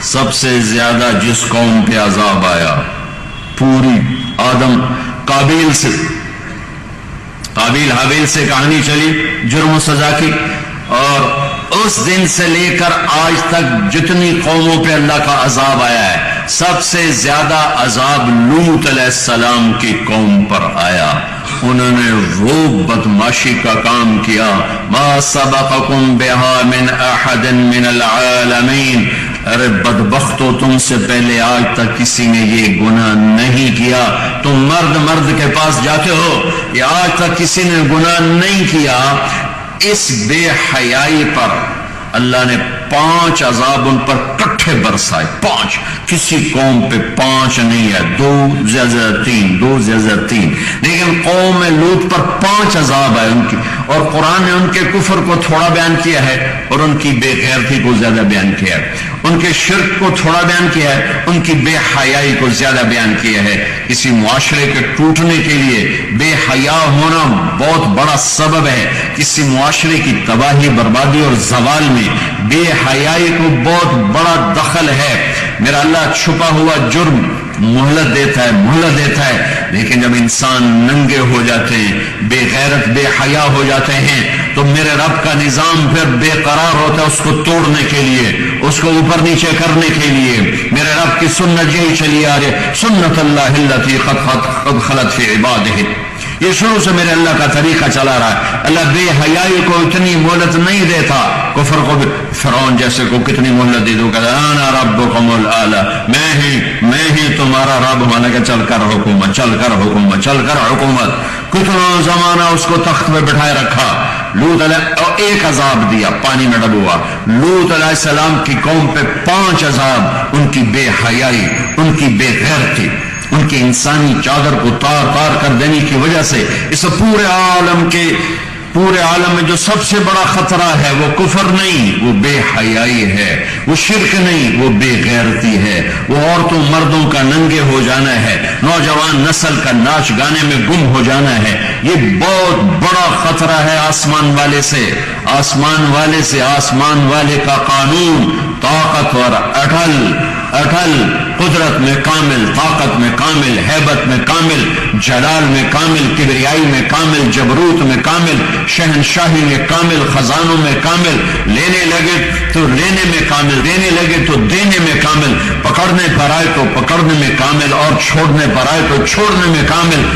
سب سے زیادہ جس قوم پہ عذاب آیا پوری آدم قابیل حابیل سے کہانی چلی جرم و سزا کی، اور اس دن سے لے کر آج تک جتنی قوموں پہ اللہ کا عذاب آیا ہے سب سے زیادہ عذاب لوط علیہ السلام کی قوم پر آیا۔ انہوں نے وہ بدماشی کا کام کیا، ما سبقکم بہا من احد من العالمین، ارے بدبختو تم سے پہلے آج تک کسی نے یہ گناہ نہیں کیا۔ تم مرد کے پاس جاتے ہو، یہ آج تک کسی نے گناہ نہیں کیا۔ اس بے حیائی پر اللہ نے 5 عذاب ان پر کٹھے برسائے، 5، کسی قوم پہ 5 نہیں ہے، 2 زیادہ 3، لیکن قوم لوط پر 5 عذاب ہے ان کی، اور قرآن نے ان کے کفر کو تھوڑا بیان کیا ہے اور ان کی بے غیرتی کو زیادہ بیان کیا ہے، ان کے شرک کو تھوڑا بیان کیا ہے، ان کی بے حیائی کو زیادہ بیان کیا ہے۔ کسی معاشرے کے ٹوٹنے کے لیے بے حیا ہونا بہت بڑا سبب ہے، کسی معاشرے کی تباہی بربادی اور زوال میں بے حیائی کو بہت بڑا دخل ہے۔ میرا اللہ چھپا ہوا جرم مہلت دیتا ہے، لیکن جب انسان ننگے ہو جاتے ہیں، بے غیرت بے حیا ہو جاتے ہیں، تو میرے رب کا نظام پھر بے قرار ہوتا ہے اس کو توڑنے کے لیے، اس کو اوپر نیچے کرنے کے لیے۔ میرے رب کی سنت یہی چلی آ رہی، سنت اللہ التی قد خلت فی عبادہ، یہ شروع سے میرے اللہ کا طریقہ چلا رہا ہے۔ اللہ بے حیائی کو اتنی مہلت نہیں دیتا، کفر کو بھی فرعون جیسے کو کتنی مہلت دے دو، کہتا انا ربکم الاعلی، میں ہی تمہارا رب ہونے کا، چل کر حکومت، کتنا زمانہ اس کو تخت پہ بٹھائے رکھا۔ لوط علیہ اور ایک عذاب دیا، پانی میں ڈبوا۔ لوط علیہ السلام کی قوم پہ 5 عذاب، ان کی بے حیائی، ان کی بے غیرتی، ان کی انسانی چادر کو تار کر دینے کی وجہ سے اس پورے عالم میں جو سب سے بڑا خطرہ ہے وہ کفر نہیں، وہ بے حیائی ہے، وہ شرک نہیں، وہ بے غیرتی ہے، وہ عورتوں مردوں کا ننگے ہو جانا ہے، نوجوان نسل کا ناچ گانے میں گم ہو جانا ہے۔ یہ بہت بڑا خطرہ ہے آسمان والے سے، آسمان والے کا قانون طاقتور، اٹل، قدرت میں کامل، طاقت میں کامل، ہیبت میں کامل، جلال میں کامل، کبریائی میں کامل، جبروت میں کامل، شہنشاہی میں کامل، خزانوں میں کامل، لینے لگے تو لینے میں کامل، دینے لگے تو دینے میں کامل، پکڑنے پر آئے تو پکڑنے میں کامل، اور چھوڑنے پر آئے تو چھوڑنے میں کامل۔